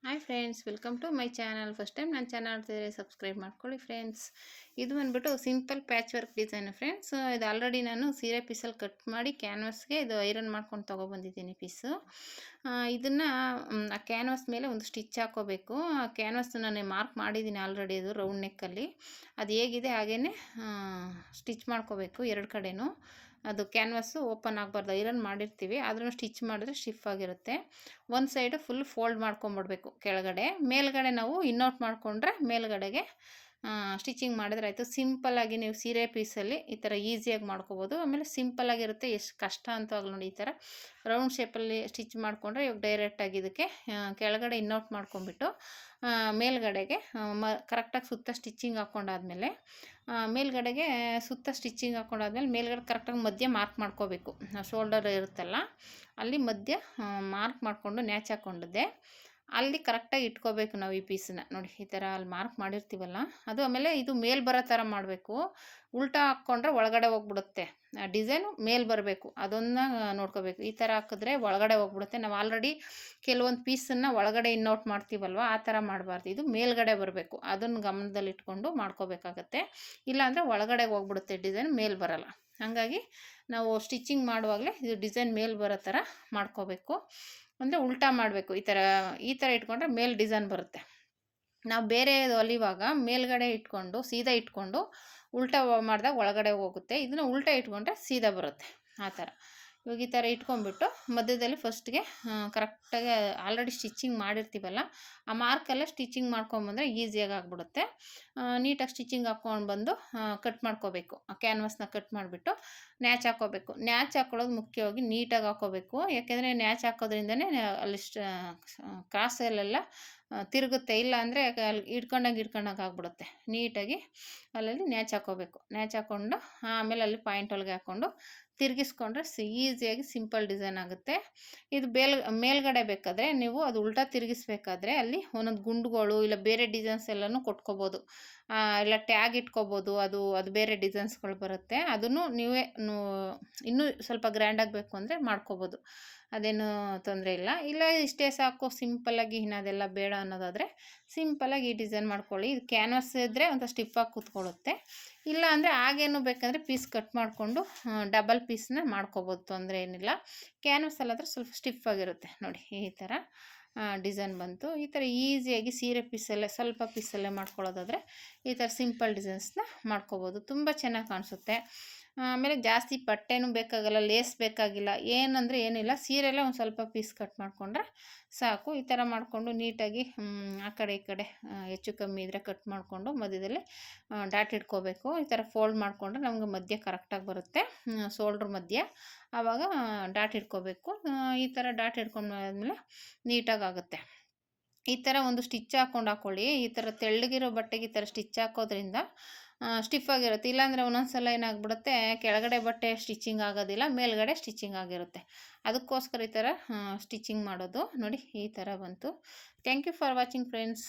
Hi friends, welcome to my channel. First time ನನ್ನ channel ನೋಡ್ತಿದ್ರೆ subscribe ಮಾಡ್ಕೊಳ್ಳಿ friends. ಇದು ಬಂದ್ಬಿಟ್ಟು simple patch work design friends. ಇದು ಆಲ್ರೆಡಿ ನಾನು ಸೀರೆ ಪೀಸಲ್ಲಿ ಕಟ್ ಮಾಡಿ ಕ್ಯಾನ್ವಾಸ್ಗೆ ಇದು ಐರನ್ ಮಾಡ್ಕೊಂಡು ತೊಗೊಬಂದಿದ್ದೀನಿ ಪೀಸು. ಇದನ್ನು ಆ ಕ್ಯಾನ್ವಾಸ್ ಮೇಲೆ ಒಂದು ಸ್ಟಿಚ್ ಹಾಕೋಬೇಕು. ಆ ಕ್ಯಾನ್ವಾಸ್ ನಾನು ಮಾರ್ಕ್ ಮಾಡಿದ್ದೀನಿ ಆಲ್ರೆಡಿ, ಅದು ರೌಂಡ್ ನೆಕ್ಕಲ್ಲಿ ಅದು ಹೇಗಿದೆ ಹಾಗೇ ಸ್ಟಿಚ್ ಮಾಡ್ಕೋಬೇಕು ಎರಡು ಕಡೆನೂ. ಅದು ಕ್ಯಾನ್ವಾಸು ಓಪನ್ ಆಗಬಾರ್ದು, ಐರನ್ ಮಾಡಿರ್ತೀವಿ ಆದ್ರೂ ಸ್ಟಿಚ್ ಮಾಡಿದ್ರೆ ಸ್ಟಿಫ್ ಆಗಿರುತ್ತೆ. ಒಂದು ಸೈಡು ಫುಲ್ ಫೋಲ್ಡ್ ಮಾಡ್ಕೊಂಬಿಡ್ಬೇಕು ಕೆಳಗಡೆ, ಮೇಲ್ಗಡೆ ನಾವು ಇನ್ನೌಟ್ ಮಾಡಿಕೊಂಡ್ರೆ ಮೇಲ್ಗಡೆಗೆ ಸ್ಟಿಚಿಂಗ್ ಮಾಡಿದ್ರೆ ಆಯಿತು. ಸಿಂಪಲ್ಲಾಗಿ ನೀವು ಸೀರೆ ಪೀಸಲ್ಲಿ ಈ ಥರ ಈಸಿಯಾಗಿ ಮಾಡ್ಕೋಬೋದು. ಆಮೇಲೆ ಸಿಂಪಲ್ಲಾಗಿರುತ್ತೆ, ಎಷ್ಟು ಕಷ್ಟ ಅಂತ ಆಗಲಿ ನೋಡಿ. ಈ ಥರ ರೌಂಡ್ ಶೇಪಲ್ಲಿ ಸ್ಟಿಚ್ ಮಾಡಿಕೊಂಡ್ರೆ ಇವಾಗ ಡೈರೆಕ್ಟಾಗಿ ಇದಕ್ಕೆ ಕೆಳಗಡೆ ಇನ್ನೌಟ್ ಮಾಡ್ಕೊಂಬಿಟ್ಟು ಮೇಲ್ಗಡೆಗೆ ಕರೆಕ್ಟಾಗಿ ಸುತ್ತ ಸ್ಟಿಚಿಂಗ್ ಹಾಕ್ಕೊಂಡಾದ್ಮೇಲೆ ಮೇಲ್ಗಡೆಗೆ ಸುತ್ತ ಸ್ಟಿಚಿಂಗ್ ಹಾಕ್ಕೊಂಡಾದ್ಮೇಲೆ ಮೇಲ್ಗಡೆ ಕರೆಕ್ಟಾಗಿ ಮಧ್ಯ ಮಾರ್ಕ್ ಮಾಡ್ಕೋಬೇಕು. ಶೋಲ್ಡರ್ ಇರುತ್ತಲ್ಲ ಅಲ್ಲಿ ಮಧ್ಯ ಮಾರ್ಕ್ ಮಾಡಿಕೊಂಡು ನ್ಯಾಚ್ ಹಾಕ್ಕೊಂಡಿದ್ದೆ ಅಲ್ಲಿ ಕರೆಕ್ಟಾಗಿ ಇಟ್ಕೋಬೇಕು ನಾವು ಈ ಪೀಸನ್ನ. ನೋಡಿ ಈ ಥರ ಅಲ್ಲಿ ಮಾರ್ಕ್ ಮಾಡಿರ್ತೀವಲ್ಲ ಅದು. ಆಮೇಲೆ ಇದು ಮೇಲ್ ಬರೋ ಥರ ಮಾಡಬೇಕು. ಉಲ್ಟಾ ಹಾಕ್ಕೊಂಡ್ರೆ ಒಳಗಡೆ ಹೋಗ್ಬಿಡುತ್ತೆ, ಡಿಸೈನು ಮೇಲ್ ಬರಬೇಕು, ಅದನ್ನು ನೋಡ್ಕೋಬೇಕು. ಈ ಥರ ಹಾಕಿದ್ರೆ ಒಳಗಡೆ ಹೋಗ್ಬಿಡುತ್ತೆ. ನಾವು ಆಲ್ರೆಡಿ ಕೆಲವೊಂದು ಪೀಸನ್ನು ಒಳಗಡೆ ಇನ್ನೌಟ್ ಮಾಡ್ತೀವಲ್ವ, ಆ ಥರ ಮಾಡಬಾರ್ದು. ಇದು ಮೇಲ್ಗಡೆ ಬರಬೇಕು, ಅದನ್ನು ಗಮನದಲ್ಲಿ ಇಟ್ಕೊಂಡು ಮಾಡ್ಕೋಬೇಕಾಗತ್ತೆ. ಇಲ್ಲಾಂದರೆ ಒಳಗಡೆ ಹೋಗ್ಬಿಡುತ್ತೆ, ಡಿಸೈನ್ ಮೇಲ್ ಬರಲ್ಲ. ಹಾಗಾಗಿ ನಾವು ಸ್ಟಿಚಿಂಗ್ ಮಾಡುವಾಗಲೇ ಇದು ಡಿಸೈನ್ ಮೇಲ್ ಬರೋ ಥರ ಮಾಡ್ಕೋಬೇಕು. ಅಂದರೆ ಉಲ್ಟಾ ಮಾಡಬೇಕು. ಈ ಥರ ಇಟ್ಕೊಂಡ್ರೆ ಮೇಲ್ ಡಿಸೈನ್ ಬರುತ್ತೆ. ನಾವು ಬೇರೆ ಹೊಲಿವಾಗ ಮೇಲ್ಗಡೆ ಇಟ್ಕೊಂಡು ಸೀದಾ ಇಟ್ಕೊಂಡು ಉಲ್ಟಾ ಮಾಡಿದಾಗ ಒಳಗಡೆ ಹೋಗುತ್ತೆ. ಇದನ್ನು ಉಲ್ಟಾ ಇಟ್ಕೊಂಡ್ರೆ ಸೀದಾ ಬರುತ್ತೆ. ಆ ಥರ ಇವಾಗ ಈ ಥರ ಇಟ್ಕೊಂಡ್ಬಿಟ್ಟು ಮಧ್ಯದಲ್ಲಿ ಫಸ್ಟ್ಗೆ ಕರೆಕ್ಟಾಗಿ ಆಲ್ರೆಡಿ ಸ್ಟಿಚಿಂಗ್ ಮಾಡಿರ್ತೀವಲ್ಲ ಆ ಮಾರ್ಕಲ್ಲೇ ಸ್ಟಿಚಿಂಗ್ ಮಾಡ್ಕೊಂಬಂದರೆ ಈಸಿಯಾಗಿ ಆಗಿಬಿಡುತ್ತೆ. ನೀಟಾಗಿ ಸ್ಟಿಚಿಂಗ್ ಹಾಕ್ಕೊಂಡು ಬಂದು ಕಟ್ ಮಾಡ್ಕೋಬೇಕು. ಆ ಕ್ಯಾನ್ವಾಸ್ನ ಕಟ್ ಮಾಡಿಬಿಟ್ಟು ನ್ಯಾಚ್ ಹಾಕ್ಕೋಬೇಕು. ನ್ಯಾಚ್ ಹಾಕ್ಕೊಳ್ಳೋದು ಮುಖ್ಯವಾಗಿ ನೀಟಾಗಿ ಹಾಕ್ಕೋಬೇಕು. ಯಾಕೆಂದರೆ ನ್ಯಾಚ್ ಹಾಕೋದ್ರಿಂದನೇ ಅಲ್ಲಿ ಕ್ರಾಸಲ್ಲೆಲ್ಲ ತಿರುಗುತ್ತೆ. ಇಲ್ಲ ಅಂದರೆ ಅಲ್ಲಿ ಇಟ್ಕೊಂಡಾಗ ಆಗ್ಬಿಡುತ್ತೆ. ನೀಟಾಗಿ ಅಲ್ಲಲ್ಲಿ ನ್ಯಾಚ್ ಹಾಕ್ಕೋಬೇಕು. ನ್ಯಾಚ್ ಹಾಕ್ಕೊಂಡು ಆಮೇಲೆ ಅಲ್ಲಿ ಪಾಯಿಂಟ್ ಹೊಲಿಗೆ ಹಾಕ್ಕೊಂಡು ತಿರುಗಿಸ್ಕೊಂಡ್ರೆ ಈಸಿಯಾಗಿ ಸಿಂಪಲ್ ಡಿಸೈನ್ ಆಗುತ್ತೆ. ಇದು ಮೇಲ್ಗಡೆ ಬೇಕಾದರೆ ನೀವು ಅದು ಉಲ್ಟಾ ತಿರುಗಿಸ್ಬೇಕಾದ್ರೆ ಅಲ್ಲಿ ಒಂದೊಂದು ಗುಂಡುಗಳು ಇಲ್ಲ ಬೇರೆ ಡಿಸೈನ್ಸ್ ಎಲ್ಲನೂ ಕೊಟ್ಕೋಬೋದು. ಇಲ್ಲ ಟ್ಯಾಗ್ ಇಟ್ಕೋಬೋದು. ಅದು ಬೇರೆ ಡಿಸೈನ್ಸ್ಗಳು ಬರುತ್ತೆ. ಅದನ್ನು ನೀವೇ ಇನ್ನೂ ಸ್ವಲ್ಪ ಗ್ರ್ಯಾಂಡಾಗಿ ಬೇಕು ಅಂದರೆ ಮಾಡ್ಕೋಬೋದು, ಅದೇನು ತೊಂದರೆ ಇಲ್ಲ. ಇಲ್ಲ ಇಷ್ಟೇ ಸಾಕು ಸಿಂಪಲ್ಲಾಗಿ, ಇನ್ನು ಅದೆಲ್ಲ ಬೇಡ ಅನ್ನೋದಾದರೆ ಸಿಂಪಲ್ಲಾಗಿ ಈ ಡಿಸೈನ್ ಮಾಡ್ಕೊಳ್ಳಿ. ಇದು ಕ್ಯಾನ್ವಾಸ್ ಇದ್ದರೆ ಒಂದು ಸ್ಟಿಫಾಗಿ ಕೂತ್ಕೊಳ್ಳುತ್ತೆ. ಇಲ್ಲ ಅಂದರೆ ಹಾಗೇನು ಬೇಕಂದರೆ ಪೀಸ್ ಕಟ್ ಮಾಡಿಕೊಂಡು ಡಬಲ್ ಪೀಸ್ನ ಮಾಡ್ಕೋಬೋದು, ತೊಂದರೆ ಏನಿಲ್ಲ. ಕ್ಯಾನ್ವಾಸ್ ಅಲ್ಲಾದರೆ ಸ್ವಲ್ಪ ಸ್ಟಿಫಾಗಿರುತ್ತೆ. ನೋಡಿ ಈ ಥರ ಡಿಸೈನ್ ಬಂತು. ಈ ಥರ ಈಸಿಯಾಗಿ ಸೀರೆ ಪೀಸಲ್ಲೇ ಸ್ವಲ್ಪ ಪೀಸಲ್ಲೇ ಮಾಡ್ಕೊಳ್ಳೋದಾದರೆ ಈ ಥರ ಸಿಂಪಲ್ ಡಿಸೈನ್ಸ್ನ ಮಾಡ್ಕೋಬೋದು. ತುಂಬ ಚೆನ್ನಾಗಿ ಕಾಣಿಸುತ್ತೆ. ಆಮೇಲೆ ಜಾಸ್ತಿ ಪಟ್ಟೆನೂ ಬೇಕಾಗಲ್ಲ, ಲೇಸ್ ಬೇಕಾಗಿಲ್ಲ, ಏನಂದರೆ ಏನಿಲ್ಲ. ಸೀರೆಲ್ಲೇ ಒಂದು ಸ್ವಲ್ಪ ಪೀಸ್ ಕಟ್ ಮಾಡಿಕೊಂಡ್ರೆ ಸಾಕು. ಈ ಥರ ಮಾಡಿಕೊಂಡು ನೀಟಾಗಿ ಆ ಕಡೆ ಈ ಕಡೆ ಹೆಚ್ಚು ಕಮ್ಮಿ ಇದ್ದರೆ ಕಟ್ ಮಾಡಿಕೊಂಡು ಮಧ್ಯದಲ್ಲಿ ಡಾಟ್ ಇಟ್ಕೋಬೇಕು. ಈ ಥರ ಫೋಲ್ಡ್ ಮಾಡಿಕೊಂಡ್ರೆ ನಮಗೆ ಮಧ್ಯ ಕರೆಕ್ಟಾಗಿ ಬರುತ್ತೆ, ಶೋಲ್ಡ್ರ್ ಮಧ್ಯ. ಆವಾಗ ಡಾಟ್ ಇಟ್ಕೋಬೇಕು. ಈ ಥರ ಡಾಟ್ ಇಟ್ಕೊಂಡಾದ್ಮೇಲೆ ನೀಟಾಗಿ ಆಗುತ್ತೆ. ಈ ಥರ ಒಂದು ಸ್ಟಿಚ್ ಹಾಕ್ಕೊಳ್ಳಿ. ಈ ಥರ ತೆಳ್ಳಗಿರೋ ಬಟ್ಟೆಗೆ ಈ ಥರ ಸ್ಟಿಚ್ ಹಾಕೋದ್ರಿಂದ ಸ್ಟಿಫ್ ಆಗಿರುತ್ತೆ. ಇಲ್ಲಾಂದರೆ ಒಂದೊಂದು ಸಲ ಏನಾಗ್ಬಿಡುತ್ತೆ, ಕೆಳಗಡೆ ಬಟ್ಟೆ ಸ್ಟಿಚಿಂಗ್ ಆಗೋದಿಲ್ಲ, ಮೇಲ್ಗಡೆ ಸ್ಟಿಚಿಂಗ್ ಆಗಿರುತ್ತೆ. ಅದಕ್ಕೋಸ್ಕರ ಈ ಥರ ಸ್ಟಿಚಿಂಗ್ ಮಾಡೋದು. ನೋಡಿ ಈ ಥರ ಬಂತು. Thank you for watching friends.